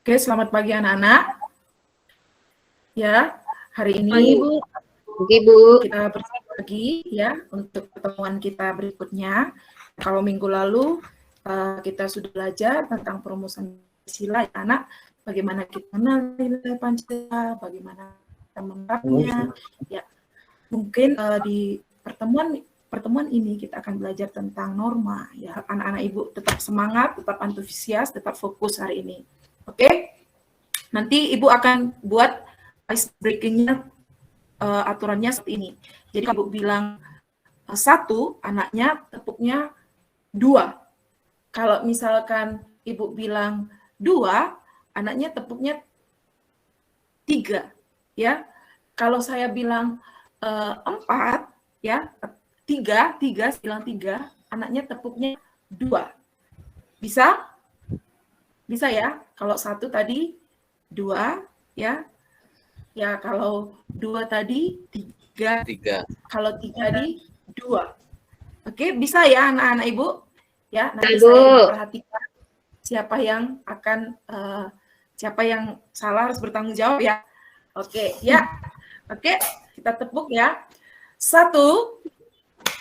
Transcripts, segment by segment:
Oke, selamat pagi anak-anak. Ya, hari ini Pagi, Bu. Pagi, Bu. kita bersama lagi ya untuk pertemuan kita berikutnya. Kalau minggu lalu kita sudah belajar tentang perumusan Pancasila, ya, anak. Bagaimana kita mengenal nilai Pancasila, bagaimana kita menerapnya. Ya, mungkin di pertemuan ini kita akan belajar tentang norma. Ya, anak-anak ibu tetap semangat, tetap antusias, tetap fokus hari ini. Oke? Nanti ibu akan buat ice breaking-nya aturannya seperti ini. Jadi kalau ibu bilang 1, anaknya tepuknya 2. Kalau misalkan ibu bilang 2, anaknya tepuknya 3. Ya. Kalau saya bilang 4, ya, 3 bilang 3, anaknya tepuknya 2. Bisa? Bisa ya? Kalau 1 tadi 2, ya. Ya, kalau 2 tadi 3. Kalau 3 tadi 2. Oke, bisa ya anak-anak Ibu? Ya, nanti saya perhatikan siapa yang akan siapa yang salah harus bertanggung jawab ya. Oke, ya. Oke, kita tepuk ya. 1,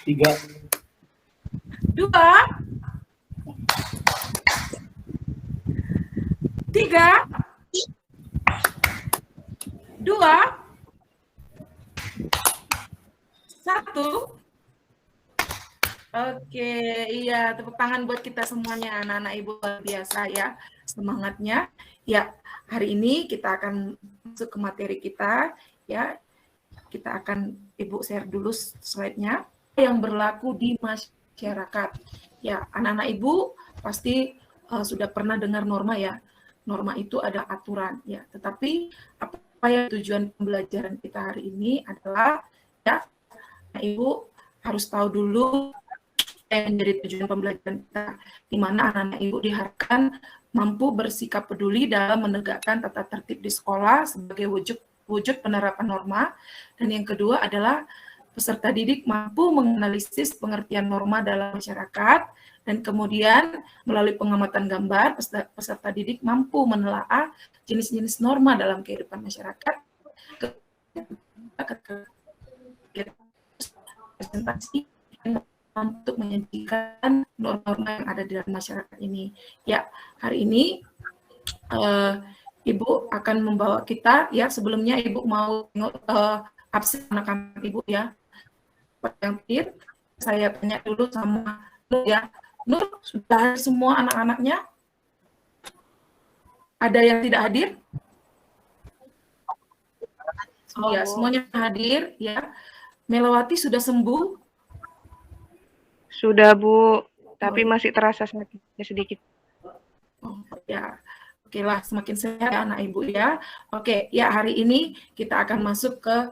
3, 2, 3, 2, 1. Oke, iya, tepuk tangan buat kita semuanya, anak-anak Ibu, luar biasa ya semangatnya. Ya, hari ini kita akan masuk ke materi kita ya. Kita akan Ibu share dulu slide-nya yang berlaku di masyarakat. Ya, anak-anak Ibu pasti sudah pernah dengar norma ya. Norma itu ada aturan ya. Tetapi apa yang tujuan pembelajaran kita hari ini adalah ya, Ibu harus tahu dulu yang menjadi tujuan pembelajaran kita, di mana anak-anak Ibu diharapkan mampu bersikap peduli dalam menegakkan tata tertib di sekolah sebagai wujud penerapan norma. Dan yang kedua adalah peserta didik mampu menganalisis pengertian norma dalam masyarakat, dan kemudian melalui pengamatan gambar, peserta didik mampu menelaah jenis-jenis norma dalam kehidupan masyarakat, presentasi untuk menyajikan norma-norma yang ada di dalam masyarakat ini. Ya, hari ini Ibu akan membawa kita ya. Sebelumnya Ibu mau absen anak-anak Ibu ya. Yang terakhir saya tanya dulu sama Nur ya. Nur, sudah hadir semua anak-anaknya? Ada yang tidak hadir? Oh ya, semuanya hadir ya. Melawati sudah sembuh? Sudah, Bu, tapi masih terasa sakitnya sedikit. Oh ya, oke lah, semakin sehat ya anak Ibu ya. Oke, ya hari ini kita akan masuk ke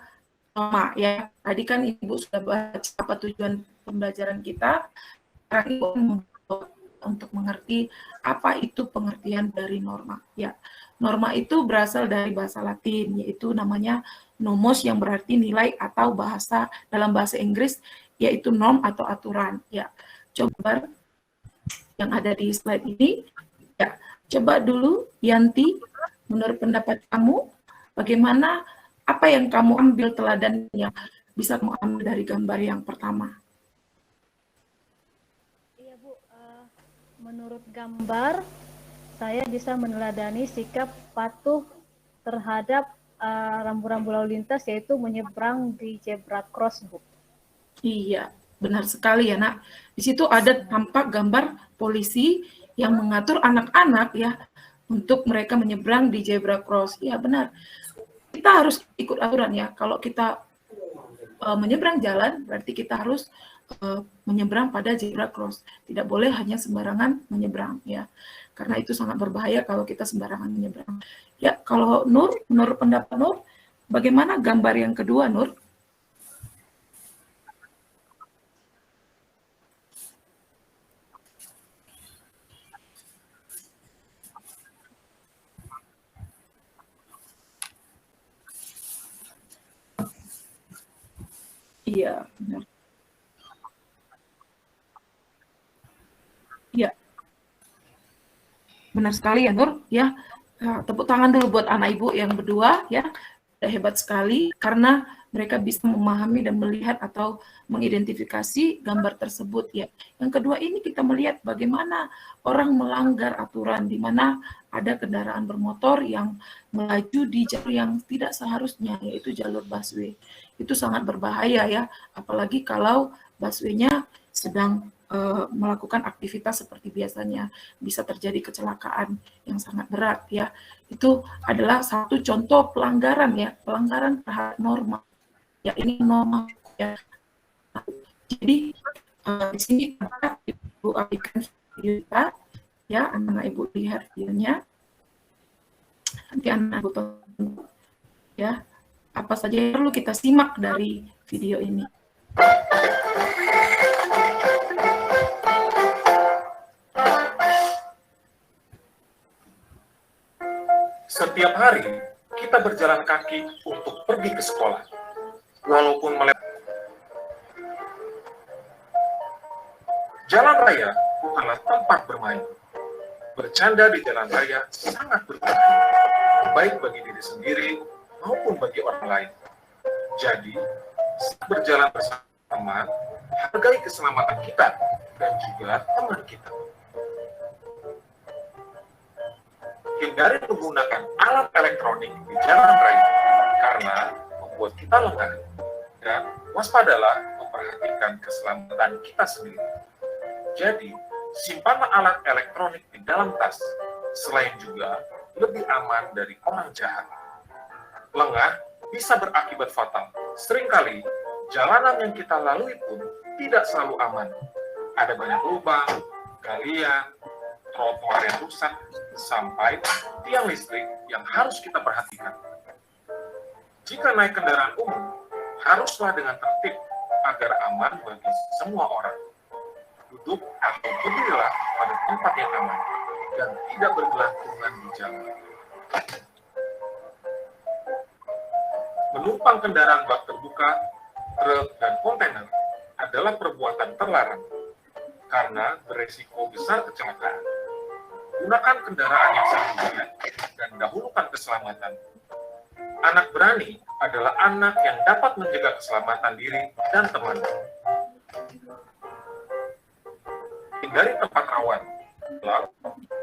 norma ya. Tadi kan Ibu sudah baca apa tujuan pembelajaran kita. Sekarang Ibu untuk mengerti apa itu pengertian dari norma. Ya, norma itu berasal dari bahasa Latin, yaitu namanya nomos, yang berarti nilai, atau dalam bahasa Inggris yaitu norm atau aturan. Ya, coba yang ada di slide ini. Ya, coba dulu Yanti, menurut pendapat kamu, bagaimana, apa yang kamu ambil teladan yang bisa kamu ambil dari gambar yang pertama? Iya Bu, menurut gambar, saya bisa meneladani sikap patuh terhadap rambu-rambu lalu lintas, yaitu menyeberang di zebra cross, Bu. Iya, benar sekali ya, Nak. Di situ ada tampak gambar polisi yang mengatur anak-anak ya untuk mereka menyeberang di zebra cross. Iya, benar. Kita harus ikut aturan ya. Kalau kita menyeberang jalan, berarti kita harus menyeberang pada zebra cross. Tidak boleh hanya sembarangan menyeberang ya. Karena itu sangat berbahaya kalau kita sembarangan menyeberang. Ya, kalau Nur, menurut pendapat Nur, bagaimana gambar yang kedua, Nur? Iya, benar. Iya. Benar sekali ya, Nur. Ya, Nah, tepuk tangan dulu buat anak ibu yang berdua ya. Udah hebat sekali karena mereka bisa memahami dan melihat atau mengidentifikasi gambar tersebut ya. Yang kedua ini kita melihat bagaimana orang melanggar aturan di mana ada kendaraan bermotor yang melaju di jalur yang tidak seharusnya, yaitu jalur busway. Itu sangat berbahaya ya, apalagi kalau busway-nya sedang melakukan aktivitas seperti biasanya, bisa terjadi kecelakaan yang sangat berat ya. Itu adalah satu contoh pelanggaran ya, pelanggaran terhadap norma. Ya ini norma ya. Jadi di sini kita Ibu aplikasikan video kita ya, anak-anak Ibu lihat videonya. Nanti anak Ibu tonton ya, apa saja yang perlu kita simak dari video ini. Setiap hari, kita berjalan kaki untuk pergi ke sekolah. Walaupun jalan raya bukanlah tempat bermain. Bercanda di jalan raya sangat berbahaya, baik bagi diri sendiri maupun bagi orang lain. Jadi, saat berjalan bersama teman, hargai keselamatan kita dan juga teman kita. Hindari menggunakan alat elektronik di jalan raya karena membuat kita lengah, dan waspadalah memperhatikan keselamatan kita sendiri. Jadi, simpanlah alat elektronik di dalam tas, selain juga lebih aman dari orang jahat. Lengah bisa berakibat fatal. Seringkali, jalanan yang kita lalui pun tidak selalu aman. Ada banyak lubang, galian, trotoar yang rusak, sampai tiang listrik yang harus kita perhatikan. Jika naik kendaraan umum, haruslah dengan tertib agar aman bagi semua orang. Duduk atau berdirilah pada tempat yang aman dan tidak bergelantungan di jalan. Menumpang kendaraan bak terbuka, truk, dan kontainer adalah perbuatan terlarang karena beresiko besar kecelakaan. Gunakan kendaraan yang sendirian dan dahulukan keselamatan. Anak berani adalah anak yang dapat menjaga keselamatan diri dan teman. Hindari tempat rawan,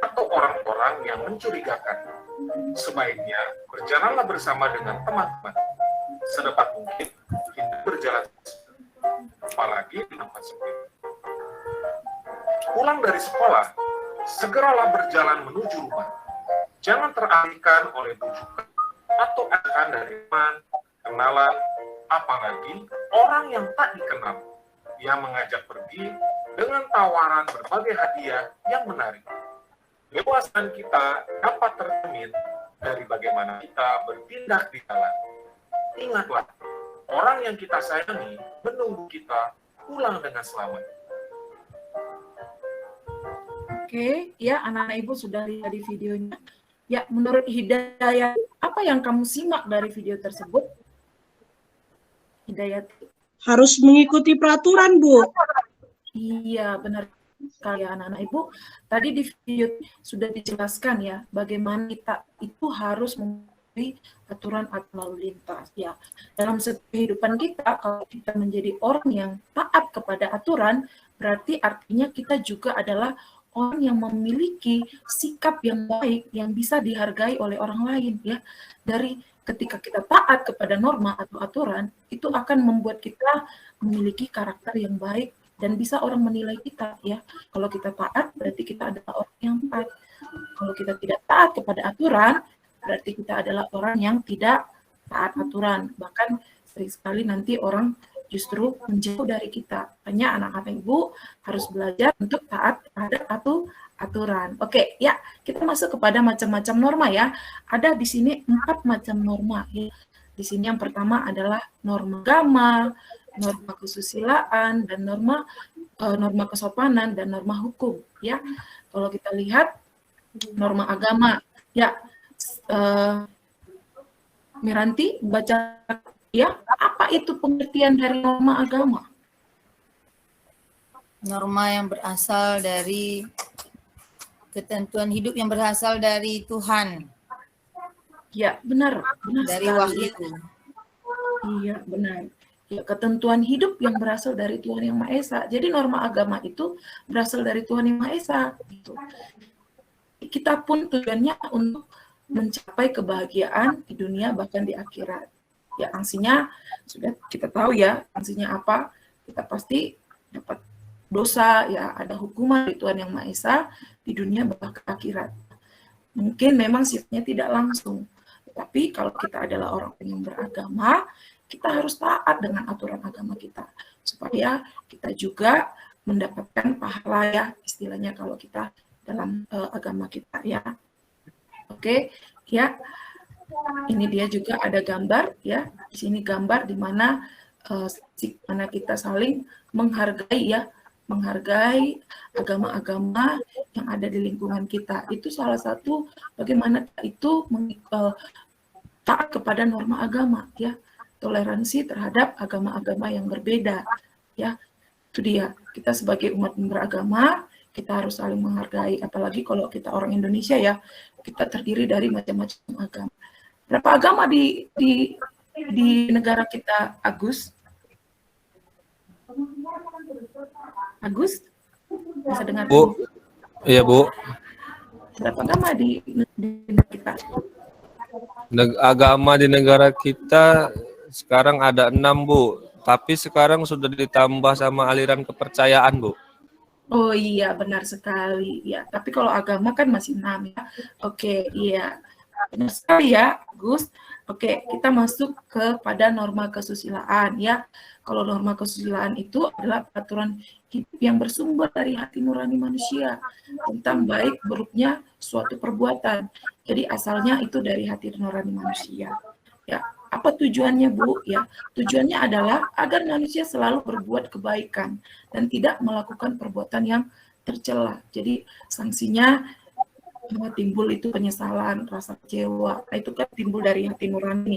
atau orang-orang yang mencurigakan. Sebaiknya berjalanlah bersama dengan teman-teman. Sedapat mungkin hindari berjalan, apalagi di tempat sepi. Pulang dari sekolah, segeralah berjalan menuju rumah. Jangan teralihkan oleh bujukan atau ajakan dari teman, kenalan, apalagi orang yang tak dikenal, yang mengajak pergi dengan tawaran berbagai hadiah yang menarik. Kepuasan kita dapat tercermin dari bagaimana kita bertindak di jalan. Ingatlah, orang yang kita sayangi menunggu kita pulang dengan selamat. Oke, ya anak-anak Ibu sudah lihat di videonya. Ya, menurut Hidayat, apa yang kamu simak dari video tersebut? Hidayat. Harus mengikuti peraturan, Bu. Iya, benar sekali anak-anak Ibu. Tadi di video sudah dijelaskan ya, bagaimana kita itu harus mengikuti aturan lalu lintas. Ya, dalam kehidupan kita, kalau kita menjadi orang yang taat kepada aturan, berarti artinya kita juga adalah orang yang memiliki sikap yang baik yang bisa dihargai oleh orang lain ya. Dari ketika kita taat kepada norma atau aturan, itu akan membuat kita memiliki karakter yang baik dan bisa orang menilai kita ya. Kalau kita taat berarti kita adalah orang yang taat. Kalau kita tidak taat kepada aturan, berarti kita adalah orang yang tidak taat aturan. Bahkan sering sekali nanti orang justru menjauh dari kita. Hanya anak-anak Ibu harus belajar untuk taat terhadap aturan. Oke, ya, kita masuk kepada macam-macam norma ya. Ada di sini 4 macam norma ya. Di sini yang pertama adalah norma agama, norma kesusilaan, dan norma kesopanan dan norma hukum ya. Kalau kita lihat norma agama ya, Miranti baca ya, apa itu pengertian dari norma agama? Norma yang berasal dari ketentuan hidup yang berasal dari Tuhan. Ya, benar dari sekali. wahyu. Iya, benar. Ya, ketentuan hidup yang berasal dari Tuhan Yang Maha Esa. Jadi norma agama itu berasal dari Tuhan Yang Maha Esa. Gitu. Kita pun tujuannya untuk mencapai kebahagiaan di dunia bahkan di akhirat. Ya, sanksinya sudah kita tahu ya, sanksinya apa? Kita pasti dapat dosa, ya ada hukuman dari Tuhan Yang Maha Esa di dunia bahkan akhirat. Mungkin memang sifatnya tidak langsung, tapi kalau kita adalah orang yang beragama, kita harus taat dengan aturan agama kita, supaya kita juga mendapatkan pahala ya, istilahnya kalau kita dalam agama kita ya. Oke, ya. Ini dia juga ada gambar ya. Di sini gambar di mana mana kita saling menghargai ya, menghargai agama-agama yang ada di lingkungan kita. Itu salah satu bagaimana itu taat kepada norma agama ya, toleransi terhadap agama-agama yang berbeda ya. Itu dia, kita sebagai umat yang beragama kita harus saling menghargai, apalagi kalau kita orang Indonesia ya, kita terdiri dari macam-macam agama. Berapa agama di negara kita, Agus? Agus? Bisa dengar? Bu? Iya, Bu. Berapa agama di negara kita? Agama di negara kita sekarang ada 6, Bu. Tapi sekarang sudah ditambah sama aliran kepercayaan, Bu. Oh iya, benar sekali. Ya, tapi kalau agama kan masih 6 ya. Oke, iya. Benar sekali ya, Gus. Oke, kita masuk kepada norma kesusilaan ya. Kalau norma kesusilaan itu adalah peraturan hidup yang bersumber dari hati nurani manusia tentang baik buruknya suatu perbuatan. Jadi asalnya itu dari hati nurani manusia. Ya, apa tujuannya, Bu? Ya, tujuannya adalah agar manusia selalu berbuat kebaikan dan tidak melakukan perbuatan yang tercela. Jadi sanksinya timbul itu penyesalan, rasa kecewa. Nah, itu kan timbul dari hati nurani.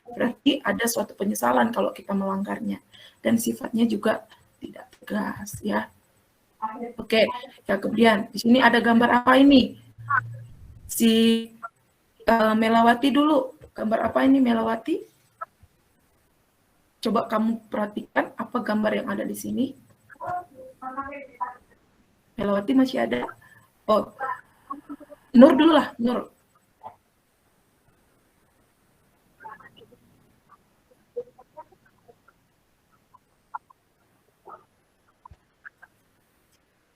Berarti ada suatu penyesalan kalau kita melanggarnya. Dan sifatnya juga tidak tegas, ya. Oke, ya kemudian di sini ada gambar apa ini? Si Melawati dulu. Gambar apa ini, Melawati? Coba kamu perhatikan apa gambar yang ada di sini. Melawati masih ada? Oh, Nur dulu lah, Nur.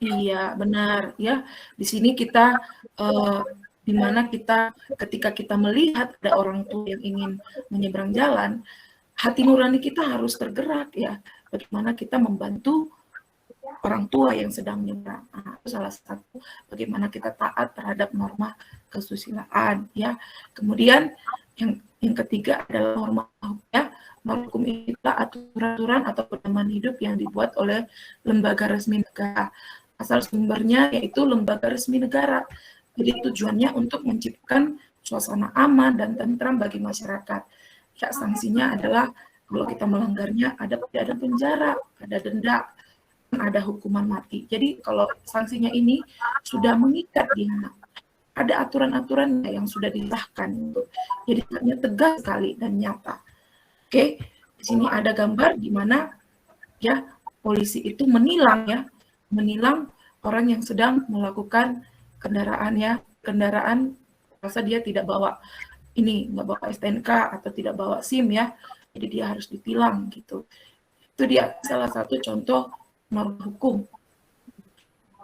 Iya, benar ya. Di sini kita di mana kita ketika kita melihat ada orang tua yang ingin menyeberang jalan, hati nurani kita harus tergerak ya. Bagaimana kita membantu orang tua yang sedang menyeberang. Nah, itu salah satu bagaimana kita taat terhadap norma kesusilaan ya. Kemudian yang ketiga adalah norma hukum ya. Norma hukum itu aturan-aturan atau pedoman hidup yang dibuat oleh lembaga resmi negara. Asal sumbernya yaitu lembaga resmi negara. Jadi tujuannya untuk menciptakan suasana aman dan tentram bagi masyarakat. Ya, sanksinya adalah kalau kita melanggarnya ada penjara, ada denda, ada hukuman mati. Jadi kalau sanksinya ini sudah mengikat dia, ada aturan-aturan yang sudah disahkan. Jadi hanya tegas sekali dan nyata. Oke, di sini ada gambar di mana ya polisi itu menilang orang yang sedang melakukan kendaraan rasa dia tidak bawa nggak bawa STNK atau tidak bawa SIM ya, jadi dia harus ditilang gitu. Itu dia salah satu contoh norma hukum.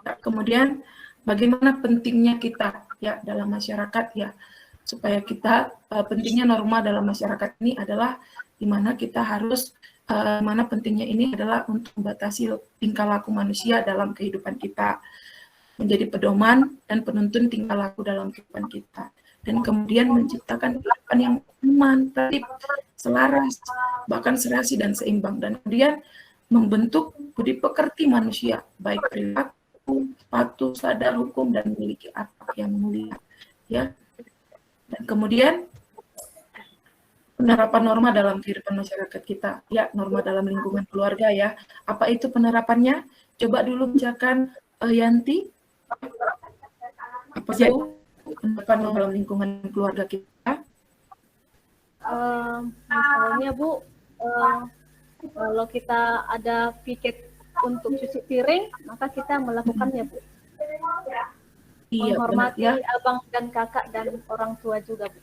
Nah, kemudian bagaimana pentingnya kita ya dalam masyarakat ya, supaya kita pentingnya norma dalam masyarakat ini adalah di mana kita harus mana pentingnya ini adalah untuk membatasi tingkah laku manusia dalam kehidupan kita, menjadi pedoman dan penuntun tingkah laku dalam kehidupan kita, dan kemudian menciptakan kehidupan yang aman, tertib, selaras, bahkan serasi dan seimbang, dan kemudian membentuk budi pekerti manusia, baik perilaku, patuh, sadar hukum, dan memiliki akhlak yang mulia. Ya, dan kemudian penerapan norma dalam kehidupan masyarakat kita, ya norma dalam lingkungan keluarga ya. Apa itu penerapannya? Coba dulu bacakan Yanti. Apa sih penerapan dalam lingkungan keluarga kita? Misalnya Bu, kalau kita ada piket untuk cuci piring, maka kita melakukannya Bu. Iya, benar Menghormati ya. abang dan kakak dan orang tua juga Bu.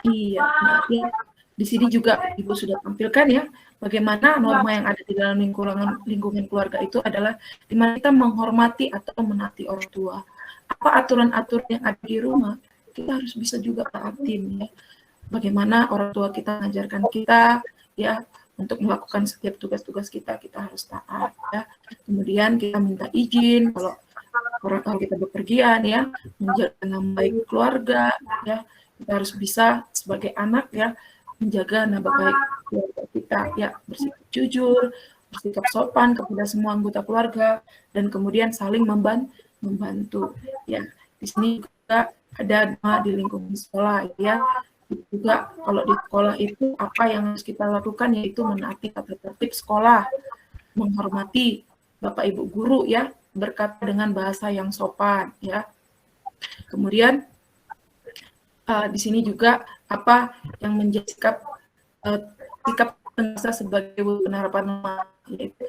Iya, nah, ya. Di sini juga Ibu sudah tampilkan ya, bagaimana norma yang ada di dalam lingkungan keluarga itu adalah di mana kita menghormati atau menaati orang tua. Apa aturan-aturan yang ada di rumah, kita harus bisa juga taatin ya. Bagaimana orang tua kita mengajarkan kita ya untuk melakukan setiap tugas-tugas kita harus taat ya. Kemudian kita minta izin kalau kita bepergian ya, menjaga nama baik keluarga ya. Kita harus bisa sebagai anak ya menjaga nama baik keluarga kita ya, bersikap jujur, bersikap sopan kepada semua anggota keluarga, dan kemudian saling membantu ya. Di sini juga ada doa di lingkungan sekolah ya. Juga kalau di sekolah itu apa yang harus kita lakukan yaitu menaati tata tertib sekolah, menghormati Bapak Ibu guru ya, berkata dengan bahasa yang sopan ya. Kemudian di sini juga apa yang menjadi sikap bangsa sebagai penerapan norma, yaitu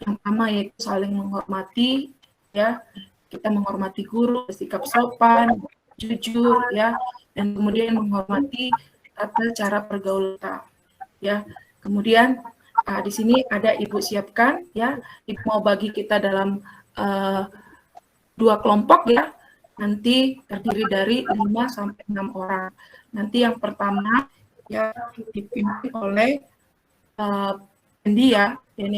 yang pertama yaitu saling menghormati ya, kita menghormati guru, bersikap sopan, jujur ya, dan kemudian menghormati tata cara pergaulan kita ya. Kemudian di sini ada Ibu siapkan ya, Ibu mau bagi kita dalam 2 kelompok ya. Nanti terdiri dari 5 sampai 6 orang. Nanti yang pertama ya dipimpin oleh Pendi ya, dan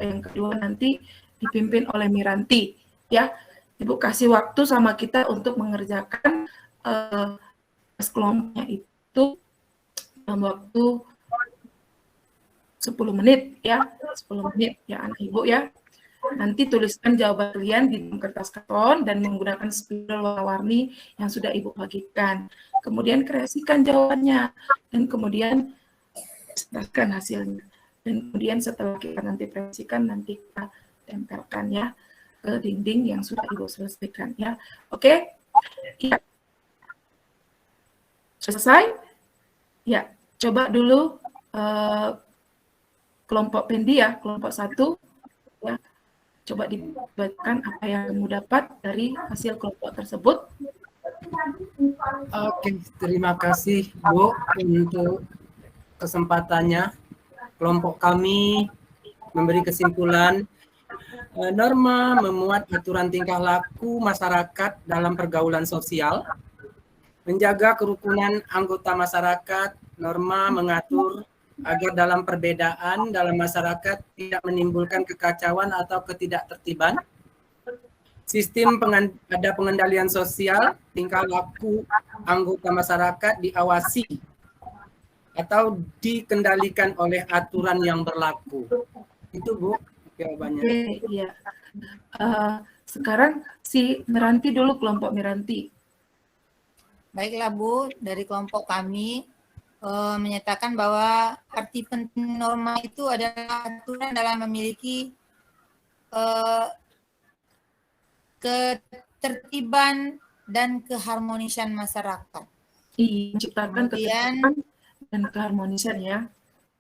yang kedua nanti dipimpin oleh Miranti ya. Ibu kasih waktu sama kita untuk mengerjakan kelompoknya itu dalam waktu 10 menit ya, 10 menit ya anak Ibu ya. Nanti tuliskan jawaban kalian di kertas karton dan menggunakan spidol warna-warni yang sudah Ibu bagikan. Kemudian kreasikan jawabannya dan kemudian serahkan hasilnya. Dan kemudian setelah kita nanti kreasikan, nanti kita tempelkan ya ke dinding yang sudah Ibu selesaikan ya. Oke? Ya. Selesai? Ya, coba dulu kelompok Pendi ya, kelompok 1 ya. Coba dibacakan apa yang kamu dapat dari hasil kelompok tersebut. Oke, terima kasih Bu untuk kesempatannya. Kelompok kami memberi kesimpulan norma memuat aturan tingkah laku masyarakat dalam pergaulan sosial, menjaga kerukunan anggota masyarakat, norma mengatur agar dalam perbedaan dalam masyarakat tidak menimbulkan kekacauan atau ketidaktertiban. Sistem ada pengendalian sosial, tingkah laku anggota masyarakat diawasi atau dikendalikan oleh aturan yang berlaku. Itu Bu jawabannya. Oke, iya. Sekarang si Miranti dulu, kelompok Miranti. Baiklah Bu, dari kelompok kami menyatakan bahwa arti penting norma itu adalah aturan dalam memiliki ketertiban dan keharmonisan masyarakat. Menciptakan ketertiban dan keharmonisan ya.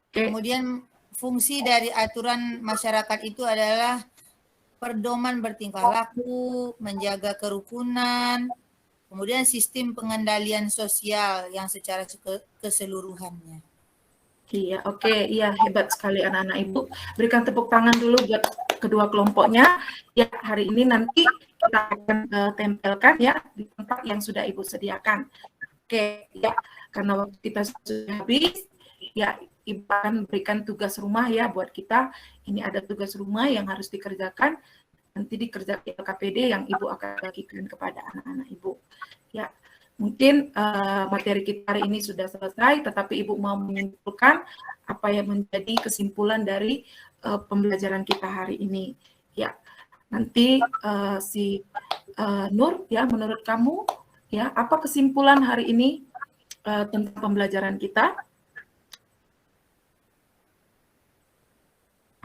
Oke. Kemudian fungsi dari aturan masyarakat itu adalah pedoman bertingkah laku, menjaga kerukunan, kemudian sistem pengendalian sosial yang secara keseluruhannya. Iya, oke. Iya, hebat sekali anak-anak Ibu. Berikan tepuk tangan dulu buat kedua kelompoknya. Ya, hari ini nanti kita akan tempelkan ya di tempat yang sudah Ibu sediakan. Oke, ya. Karena waktu kita sudah habis, ya Ibu akan berikan tugas rumah ya buat kita. Ini ada tugas rumah yang harus dikerjakan. Nanti dikerjakan di LKPD yang Ibu akan bagikan kepada anak-anak Ibu. Ya, mungkin materi kita hari ini sudah selesai, tetapi Ibu mau menyimpulkan apa yang menjadi kesimpulan dari pembelajaran kita hari ini. Ya, nanti si Nur, ya menurut kamu, ya apa kesimpulan hari ini tentang pembelajaran kita?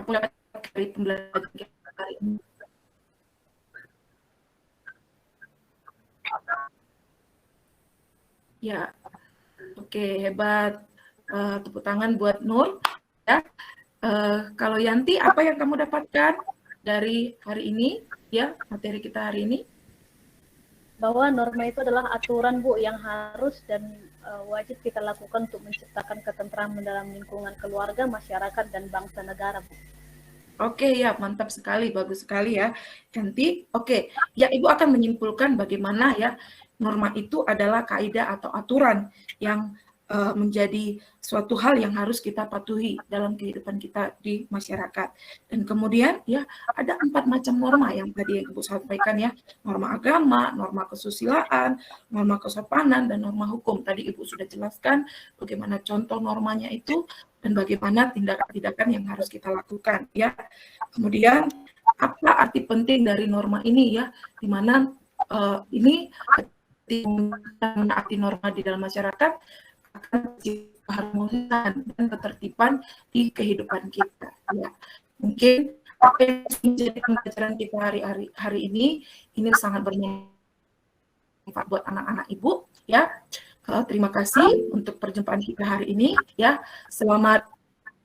Apa dari pembelajaran kita hari ini? Ya, oke, hebat. Tepuk tangan buat Nur. Ya. Kalau Yanti, apa yang kamu dapatkan dari hari ini? Ya, materi kita hari ini. Bahwa norma itu adalah aturan, Bu, yang harus dan wajib kita lakukan untuk menciptakan ketentraman dalam lingkungan keluarga, masyarakat, dan bangsa negara, Bu. Oke, ya, mantap sekali, bagus sekali ya, Yanti. Oke, ya, Ibu akan menyimpulkan bagaimana ya norma itu adalah kaidah atau aturan yang menjadi suatu hal yang harus kita patuhi dalam kehidupan kita di masyarakat. Dan kemudian ya ada 4 macam norma yang tadi yang Ibu sampaikan ya, norma agama, norma kesusilaan, norma kesopanan, dan norma hukum. Tadi Ibu sudah jelaskan bagaimana contoh normanya itu dan bagaimana tindakan-tindakan yang harus kita lakukan ya. Kemudian apa arti penting dari norma ini ya, di mana ini arti norma di dalam masyarakat akan keharmonisan dan ketertiban di kehidupan kita. Ya, mungkin apa yang menjadi pembelajaran kita hari ini sangat bermanfaat buat anak-anak Ibu. Ya, terima kasih untuk perjumpaan kita hari ini. Ya, selamat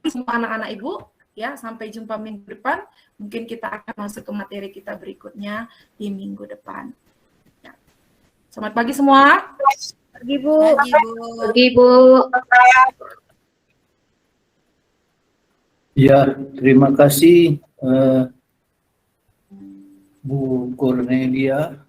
semua anak-anak Ibu. Ya, sampai jumpa minggu depan. Mungkin kita akan masuk ke materi kita berikutnya di minggu depan. Ya. Selamat pagi semua. Pagi, Bu. Pagi, Bu. Ya, terima kasih Bu Cornelia